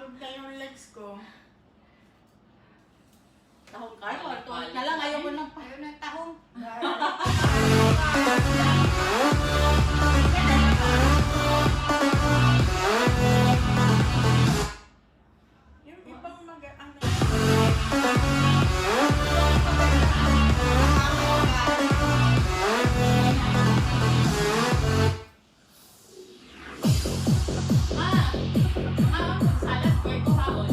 Pagod na yung legs ko. Tahong ka? Tulit na lang. Ayaw ko ng Ayaw ng tahong. Yung ibang ano. salad ko ito hapon.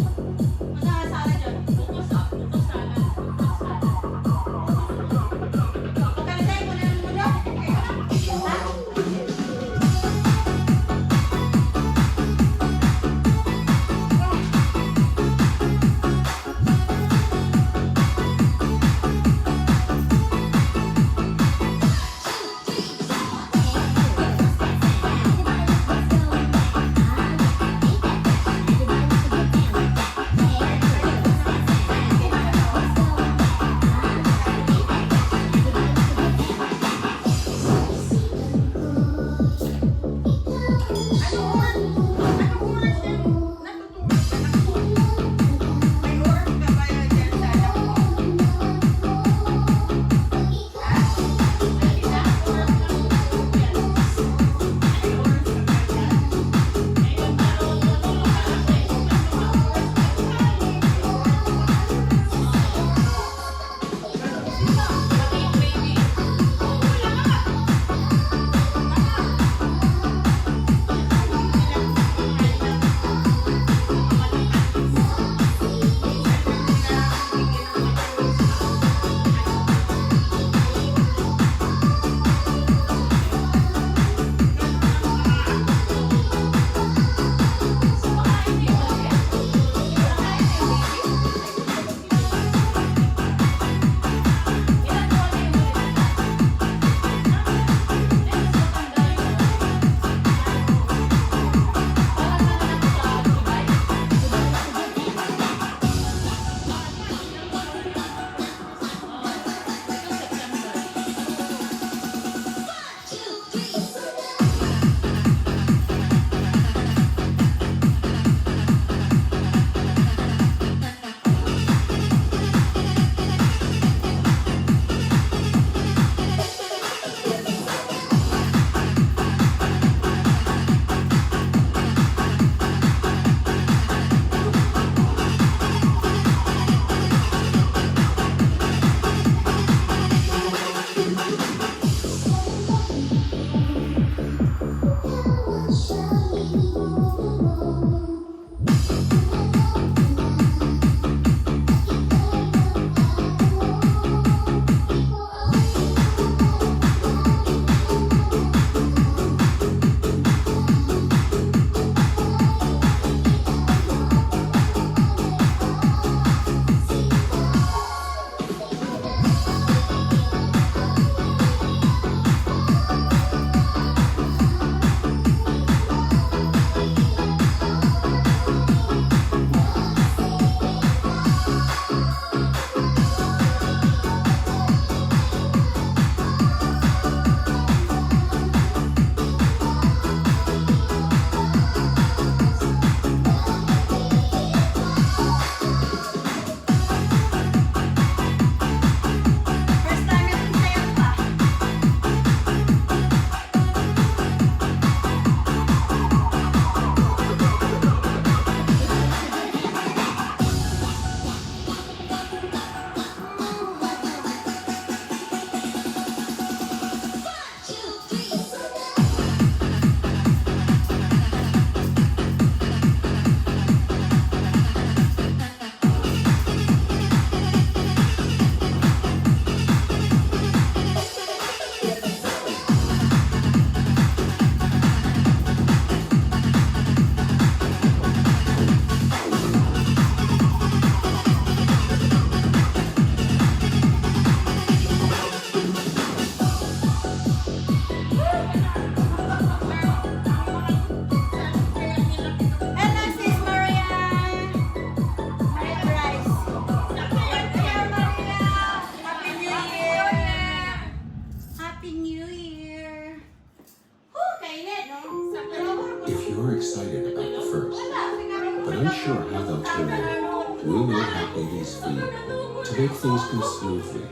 mother Terry, we know how babies feel. To make things go smoothly,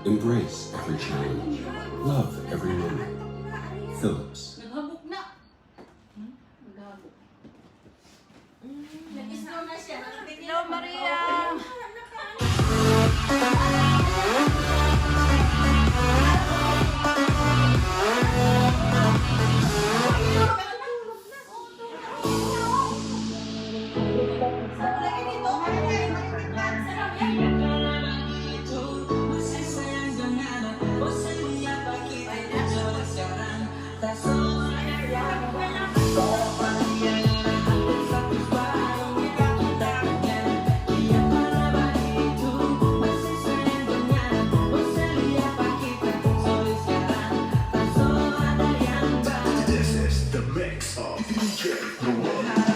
embrace every challenge, love every moment. Phillips. Naghabok na. Naghabok. Nag-snow na siya. Hello, Maria! This is the mix of DJ Luan.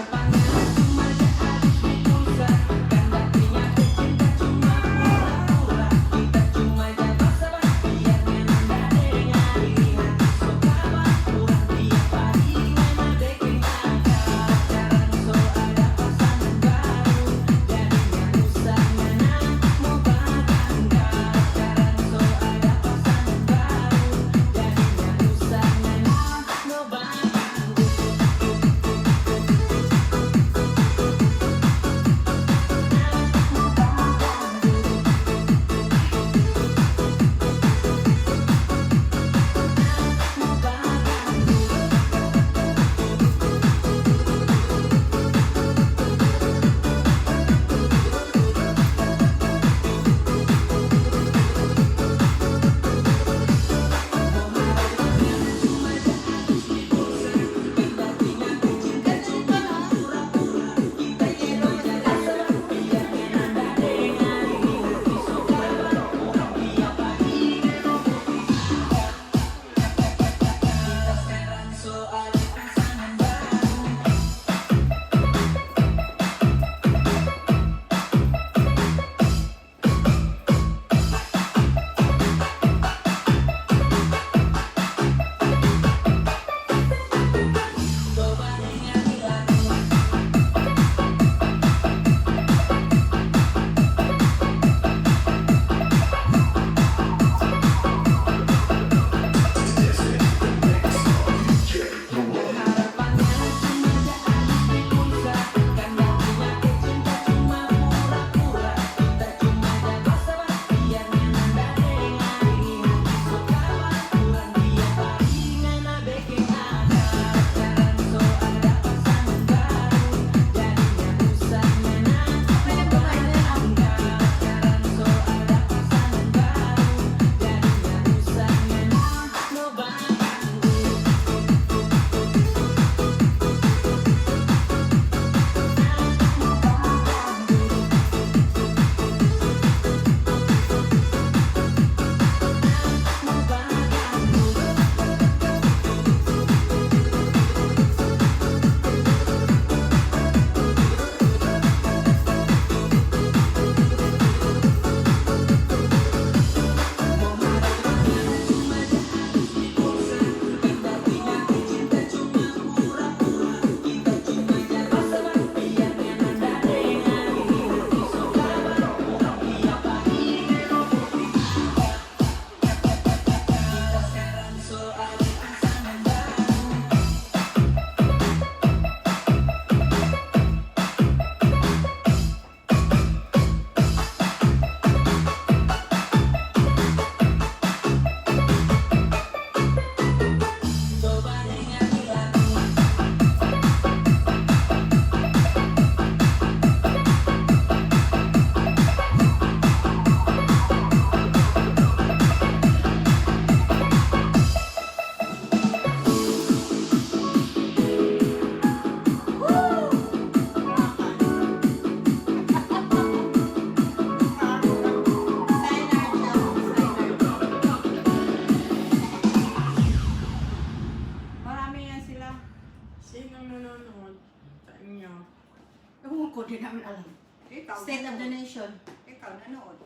ko, di namin alam. Ikaw, State of the Nation. Ikaw, nanood.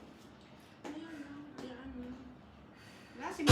Yan. Wala si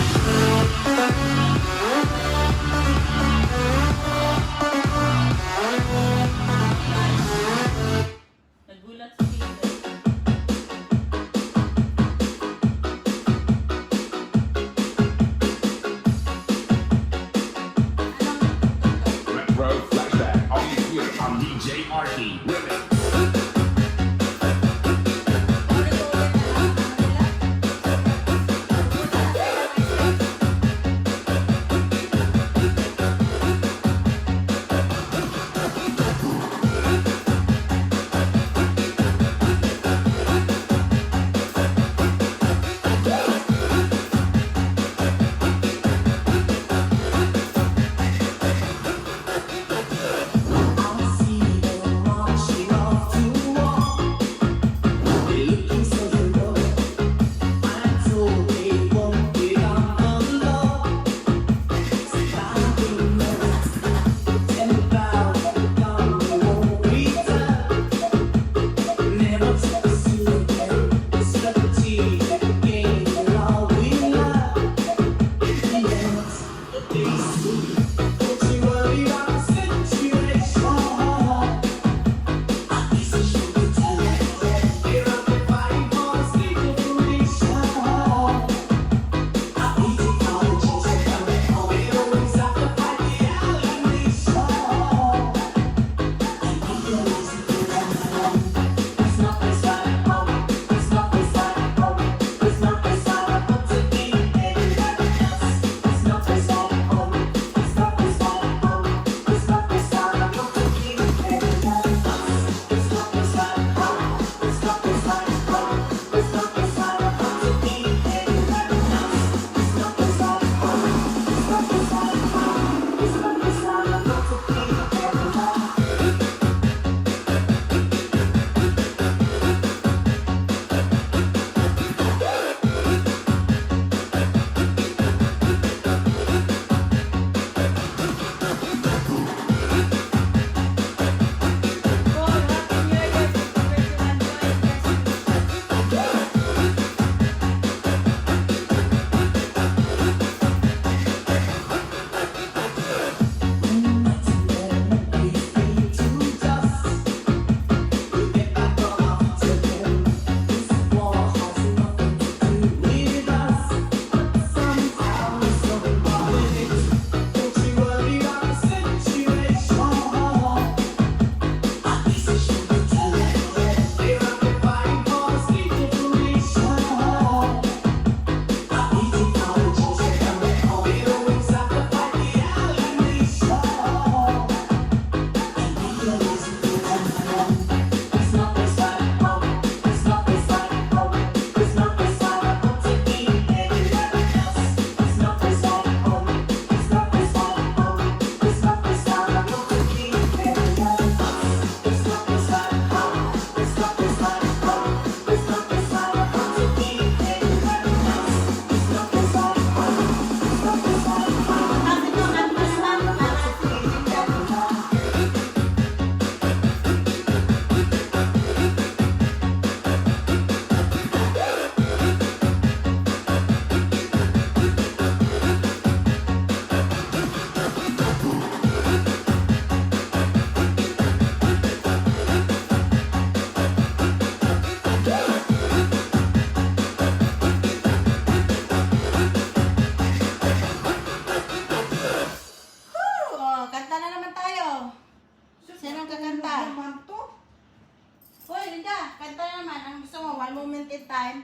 One Moment in Time.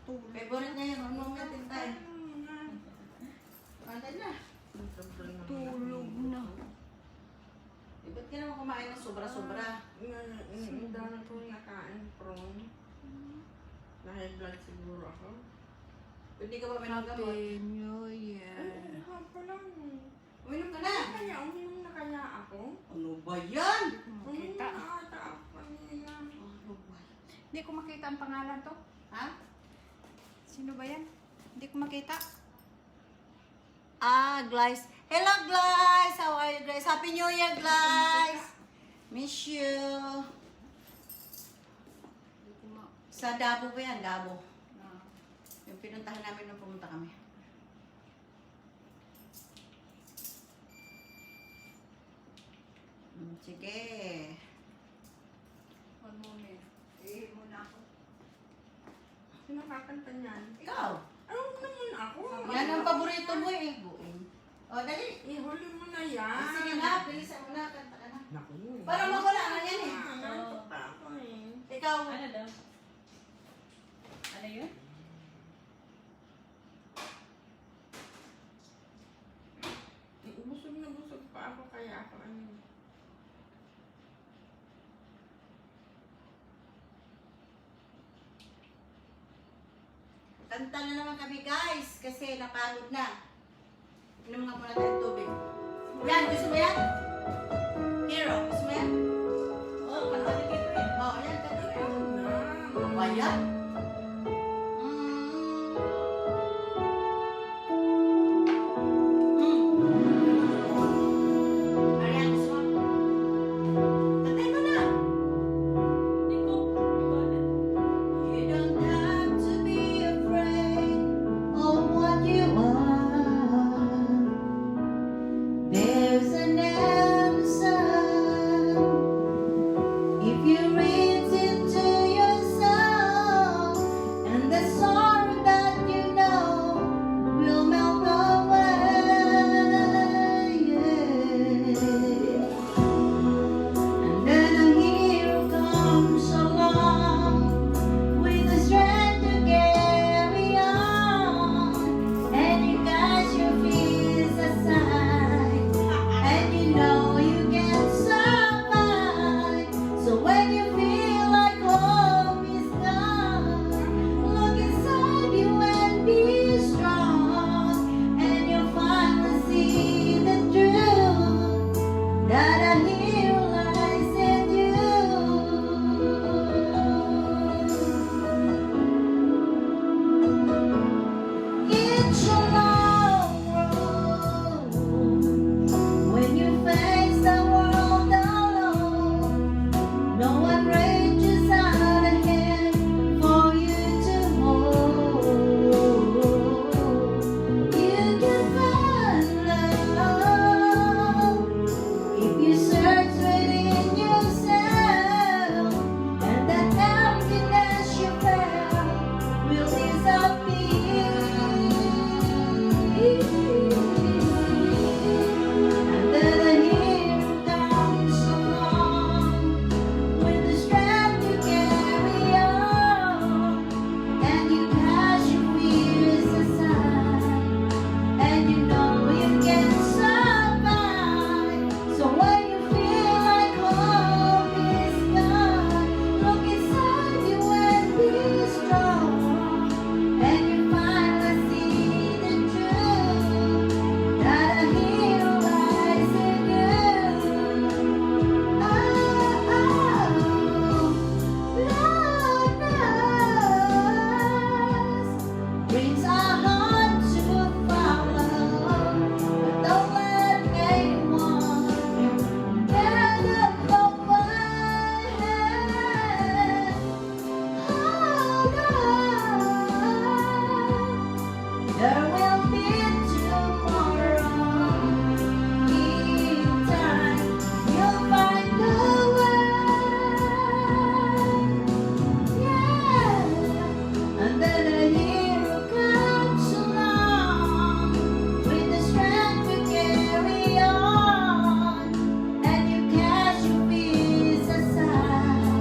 Favorite niya yun, One Moment in Time. Kanta na. Tulog na. Eh, ba't ka naman kumain ng sobra-sobra? Hindi na po nakain prawn. Dahil blood siguro ako. Hindi ka ba pinanggamot? Happy New Year. Hapa lang. Uminom ka na. Uminom na kaya ako. Ano ba yan? Uminom na ata ako kanina. Ano ba? Hindi ko makita ang pangalan to. Ha? Sino ba yan? Hindi ko makita. Ah, Glice. Hello, Glice! How are you, Glice? Happy New Year, Glice! Miss you. Hindi ko ma... Sa Davao ba yan? Davao. na- Yung pinuntahan namin nung pumunta kami. Sige. One moment. Eh, muna ako. Sino kakanta niyan? Ikaw. Ano naman ako? Yan ang paborito mo eh. Buing. O, dali. Ihuli mo na yan. Sige na, bilisan mo na. Kanta ka na. Naku. Parang mawala na yan eh. Kanta na naman kami guys kasi napagod na. Inom nga muna tayong tubig. Yan, gusto mo yan? Hero, gusto mo yan? Oh, kanta ni Kito yan. Oh, yan, kanta mo yan. Bayan? Ayan, gusto mo? Kantay mo na. Hindi ko. You don't have to be afraid of what you are. There's an answer if you reach into your soul, and the sorrow that you know will melt away. And then a hero comes along with the strength to carry on, and you cast your fears aside, and you know you can survive. So when you feel like hope is gone, look inside you and be strong, and you'll finally see the truth that a hero lies in you. It's a long road when you face the world alone. No one reaches out a hand for you to hold. You can find love if you search within yourself, and that emptiness you felt will disappear. And then a hero comes along with the strength to carry on, and you cast your fears aside, and you know you can survive. So when you feel like hope is gone, look inside you and be strong, and you finally see the truth that a hero lies in you. Love brings our heart to follow, but don't let anyone get up the way. Hold on, there will be tomorrow. In time, you'll find the way. Yeah, and then a hero comes along with the strength to carry on, and you cast your fears aside,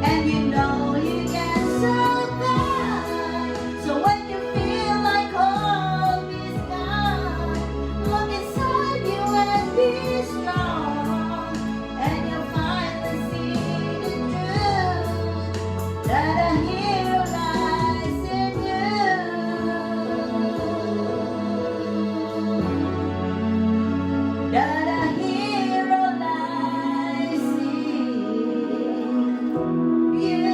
and you know you can survive. So when you feel like hope is gone, look inside you and be strong, and you'll finally see the truth that a hero lies in you. That a hero lies in you.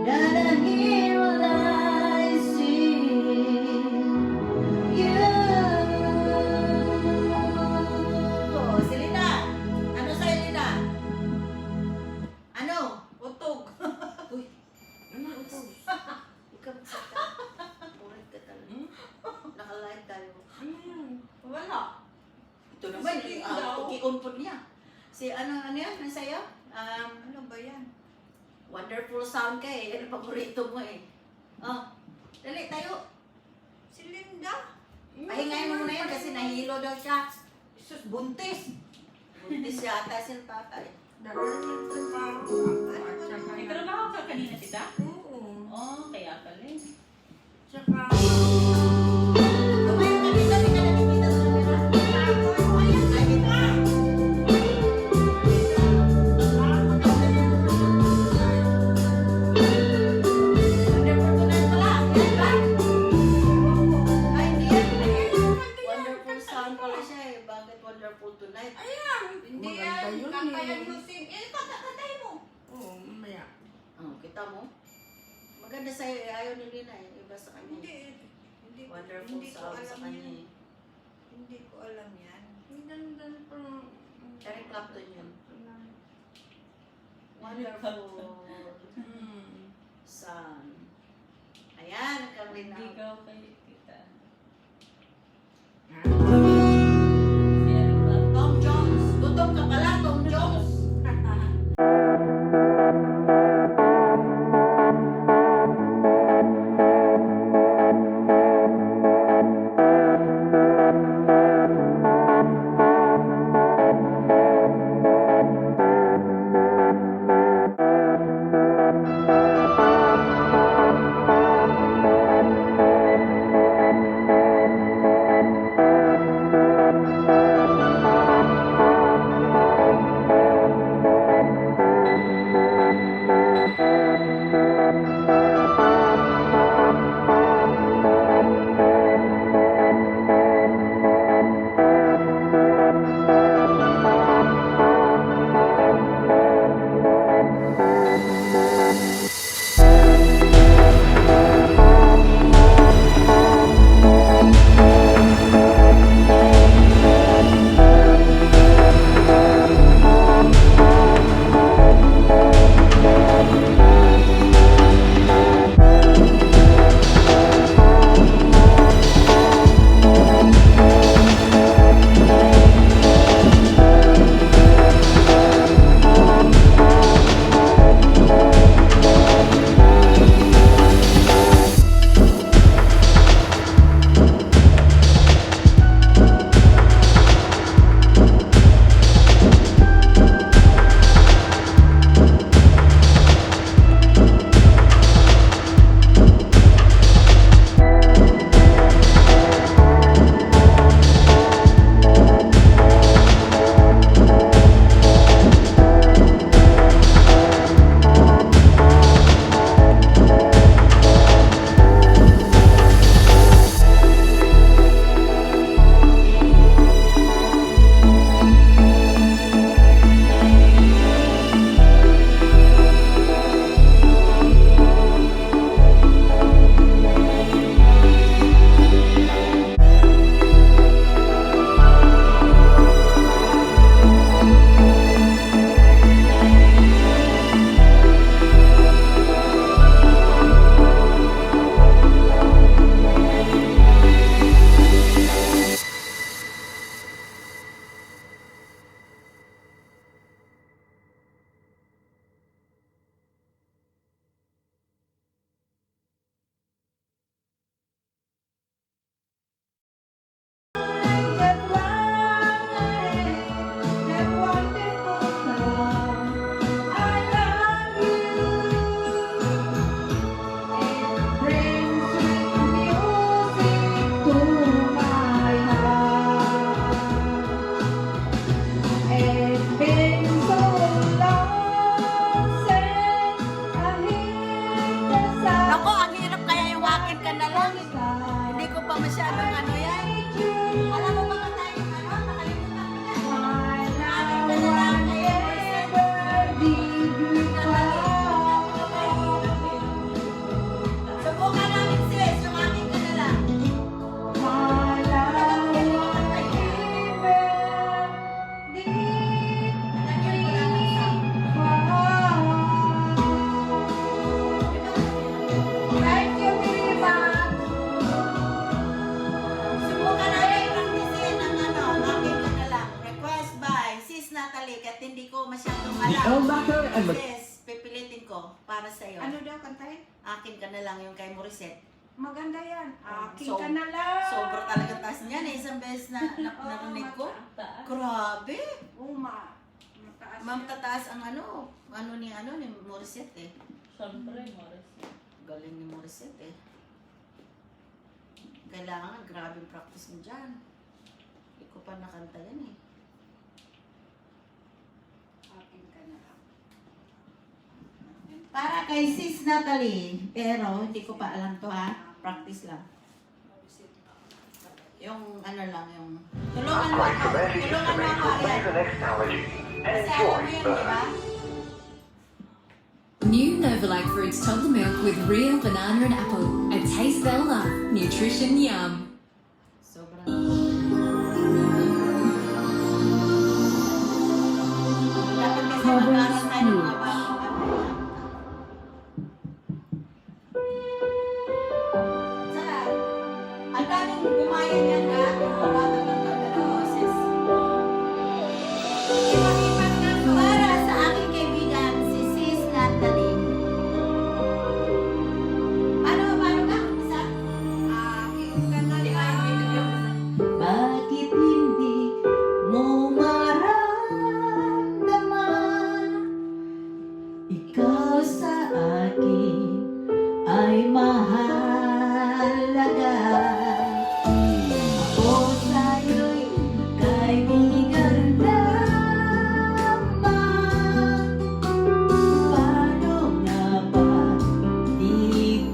That a hero lies in you. Si Lina, ano sa'yo, Lina? Ano? Utog. Uy, Ano ito? Ikaw magsaka. Buhay ka talaga. Naka-live tayo. Ano yan? wala. Ito naman, Sige daw. uki-unpod niya. Si ano yan, ano sa'yo? Ano ba yan? Wonderful sound ka eh. Yan ang paborito mo eh. Oh, dali tayo. Si Linda. Pahingayin mo muna yan kasi nahilo daw siya. Jesus, buntis. Buntis yata si tatay. Dahil nagtrabaho ako at saka Nagtrabaho ka kanina, tita? Oo. Oh, kaya pala eh. Tsaka Tumayo ka dito, hindi ka nakikita sa camera. Ay, ito. Wonderful Tonight. Ayan! Hindi Maganda yan. yun Kanta eh. yan, Lucin. Kantahin mo. Oo, mamaya. Oh, kita mo? Maganda sa'yo. Ayaw ni Lina eh. Iba sa kanya. Hindi, hindi, Wonderful hindi ko sa alam kanya yan. eh. Hindi ko alam yan. Ang ganda pa. Eric Clapton yun. Tonight. Wonderful Hmm. Sun. Ayan, kami na. Hindi ka kay kita. Tom Jones. Gutom ka pala, Tom Jones. Nako, ang hirap kaya yung akin ka na lang. Hindi ko pa masyadong ano yan. Alam mo ba tayo ano? Nakalimutan ko na. Akin ka na lang. Subukan namin sis, yung akin ka na lang. Lagyan mo lang ng sound. Subukan namin practicein ang ano, akin ka na lang. Request by Sis Natalie, kahit hindi ko masyadong The alam. Elmaker and Sis, pipilitin ko para sa'yo. Ano daw kantahin? Akin ka na lang yung kay Morissette. Maganda yan. Akin So- ka na lang. Sobra talaga taas niyan eh. Isang beses na narinig ko. Grabe. Mataas Mamtataas ang ano ni Morissette eh. Siyempre, Morris. Galing ni Morissette eh. Kailangan grabe yung practice mo dyan. Hindi ko pa nakanta yan eh. Akin ka na lang. Para kay Sis Natalie. Pero hindi ko pa alam to ha. Practice lang. Yung ano lang, yung... Tulungan mo Upgrade ako. from anti-histamine Tulungan mo to ako, Ariel. prevent the next allergy. Kasi alam mo Enjoy yun, di burn. ba? New Novalac Fruits toddler milk with real banana and apple. A taste they'll love. Nutrition yum. Sobrang... Dapat kasi mag-aral tayo ng mga bagong ano. Saka, ang daming gumayan yan na yung kawagan ng tuberculosis. Iba-iba nga para sa aking kaibigan, si Sis Natalie. Paano ka? Isa? Aking ka na lang. Bakit hindi mo maramdaman? Ikaw sa akin ay mahalaga. Ako sa'yo'y kaibigan lamang. Paano nga ba di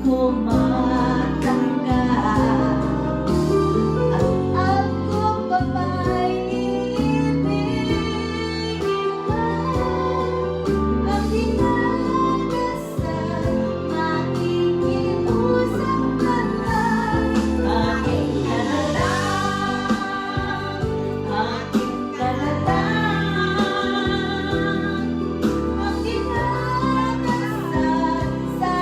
ko matanggap? At ako pa ba'y iibigin pa? Ang dinadasal, makikiusap ka lang. Akin ka na lang, akin ka na lang. Ang dinadasal sa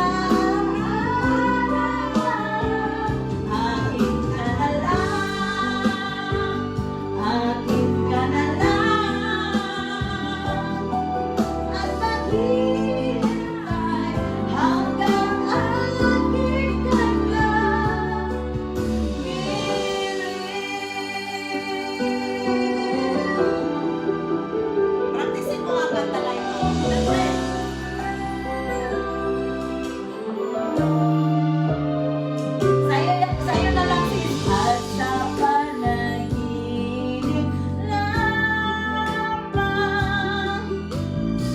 araw-araw. Akin ka na lang, akin ka na lang. At maghihintay hanggang akin ka lang. Practicein mo nga kanta live mo. Siyempre. Sa'yo na lang, sis. At sa panaginip lamang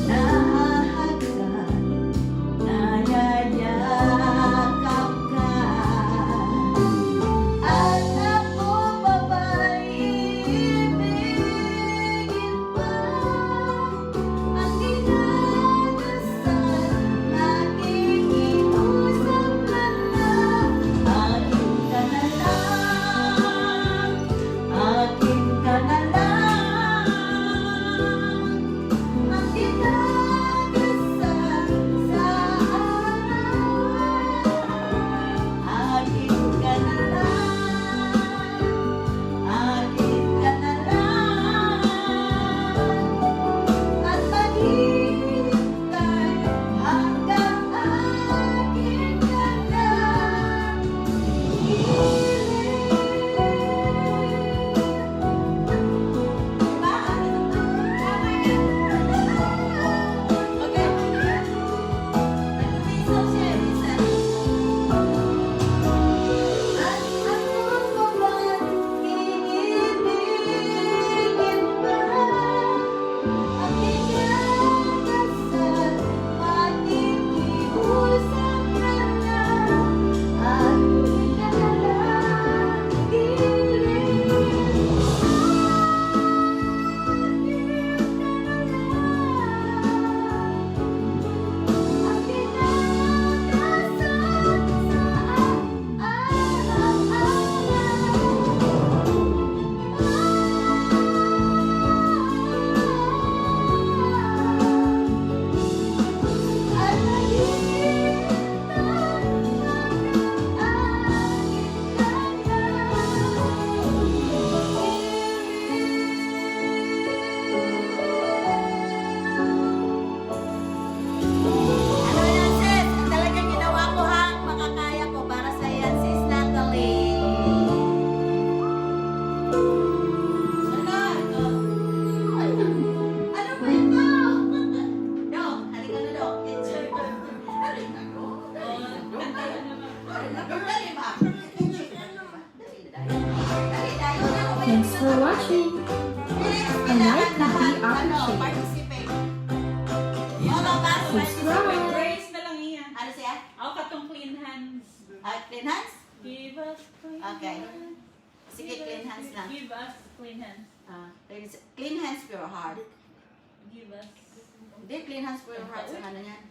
nahahagkan, nayayakap ka. At ako pa ba'y iibigin pa? Ang dinadasal, nakikiusap ka lang. Akin ka na lang, akin ka na lang. Ang dinadasal sa araw-araw. Akin ka na lang, akin ka na lang. At maghihintay hanggang akin ka lang. Diba? Tama yan. Okay. Nag-umisaw siya, Lisa. At ako pa ba'y iibigin pa? Ang dinadasal, makikiusap ka lang. Akin ka na lang, hiling. Ang dinadasal sa Ano yan, sis? Ang talagang ginawa ko, ha? Makakaya ko para sa yan, sis Natalie. Sunod. Oh. Ano ba ito? Dok, halika na, Dok. It's your turn. Halika, Dok. Dali ba? Thanks for watching. I like to be appreciated. Participate. All of us Subscribe. participate. Grace na lang iya. Ano siya? Ako katong clean hands. Clean hands? Give us clean Okay. hands. Sige, Give us clean hands. Clean hands, pure heart. Give us. Hindi, clean hands, pure heart sa ano yan.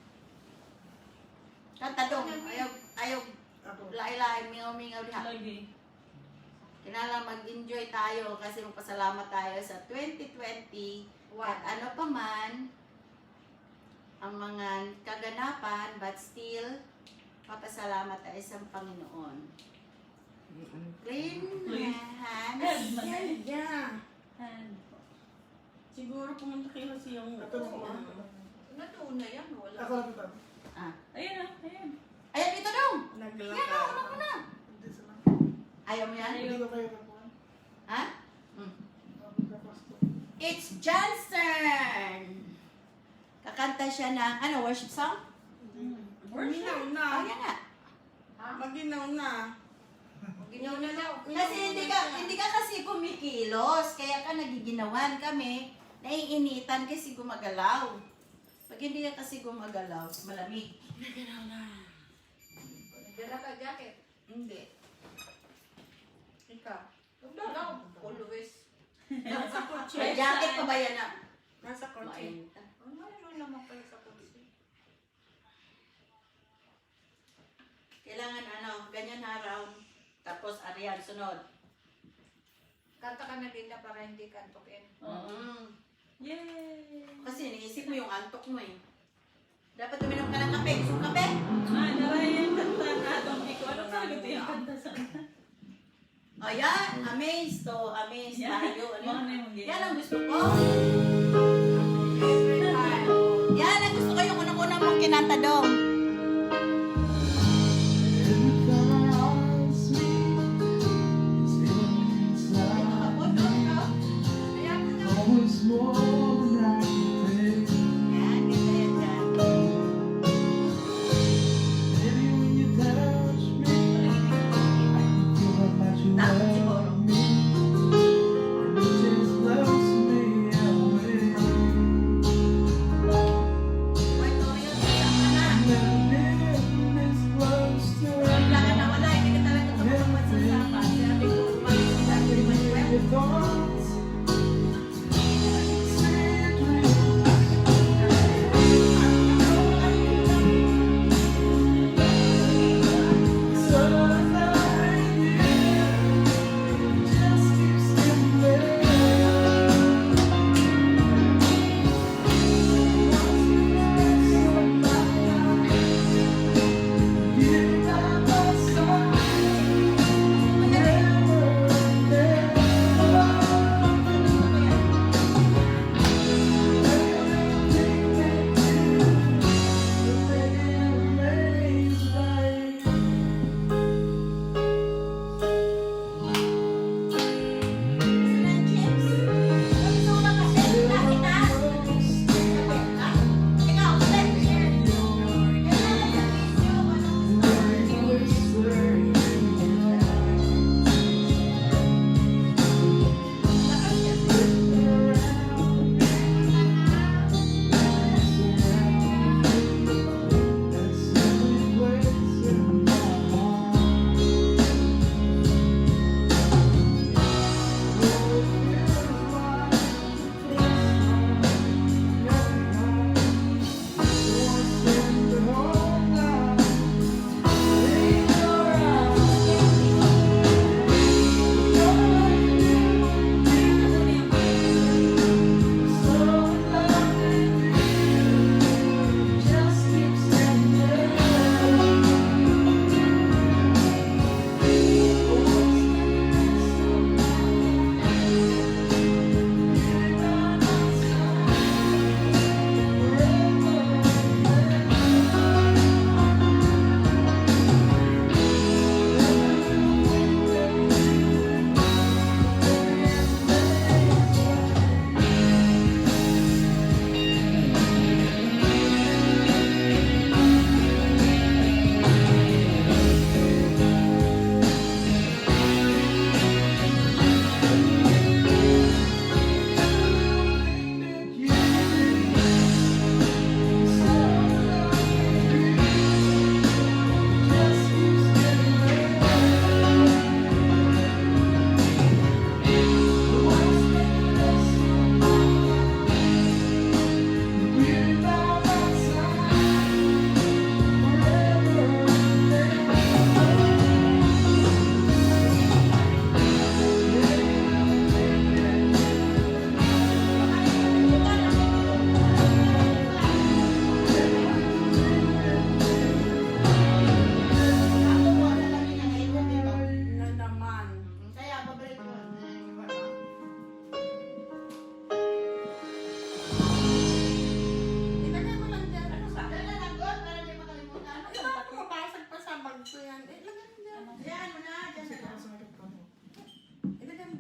Kanta dong, ayaw, lahi-lahi, mingaw-mingaw diha. Lagi. Kailangan mag-enjoy tayo kasi magpasalamat tayo sa 2020 at ano pa man ang mga kaganapan, but still papasalamat tayo sa Panginoon. Clean hands. Yeah. Hand. Siguro pumunta kayo kasi yung... Natuon na yan, wala. Ayun na, ayun. Ayan, dito dong! Naglakad. Yan, ano mo na? Ayaw mo yan? Ha? It's John's turn! Kakanta siya ng, worship song? Maginaw na. Oh, yan nga. Maginaw na. Ginaw na daw. Kasi hindi ka kasi kumikilos, kaya ka nagiginawan kami, naiinitan kasi gumagalaw. Pag hindi ka kasi gumagalaw, malamig. Maginaw na. Dala ka jacket. Hindi. Ikaw. No, always. Nasa kotse. May jacket pa ba yan na? Nasa kotse. Mainitan. Mayroon naman pala sa kotse. Kailangan ganyan haraw. Tapos ariyan, sunod. Kanta ka na din na para hindi ka antukin. Yay! Kasi iniisip mo yung antok mo eh. Dapat uminom ka ng kape. Gusto mo kape? Narayan kanta na atong iko. Ano pa ito yung kanta sa... Ayan, amazed to. Amazed Yan. tayo. Mga na yung Yan ang gusto ko. Every time. Yan ang gusto ko yung unang-unang mong kinanta dong. Yan, ganda yan dyan. Takot siguro. Puerto Rico, saan ka na?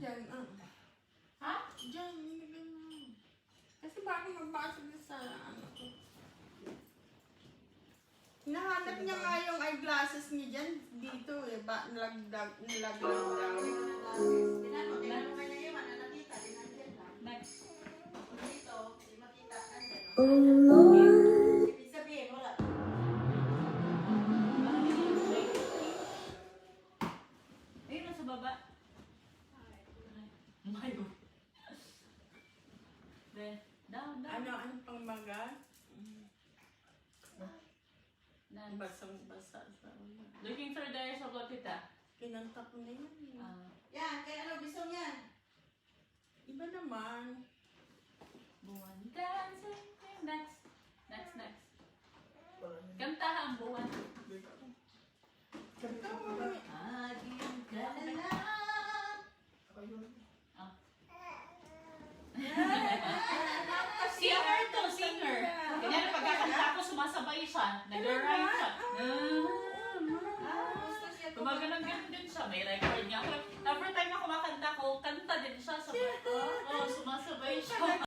dyan. Ha? Dyan, nilagay mo. Kasi baka magbasag sa ano ko. Hinahanap niya nga yung eyeglasses niya dyan. Dito eh. Nilaglag daw. Tinanong ka na yun, nakita, dinandiyan lang. Next. Dito, di makita, andyan. Oh Lord, Ibig sabihin, wala. Ayun, nasa baba. My God. Then, down. Ano pang maga? Next. Basang-basa sa ulo. Looking for the eyes of Lotita. Kinanta ko na yun. Yan, kaya ano, bisong yan. Iba naman. Buwan dancing. Next. Kanta ang buwan. Kanta mo. Aking kalalang. Singer to, singer. Ganyan, pagkakanta ko, sumasabay siya. Nag-rhyme siya. Gumaganon-ganon din siya. May record niya. Every time na kumakanta ko, kanta din siya. Sabi ko, sumasabay siya.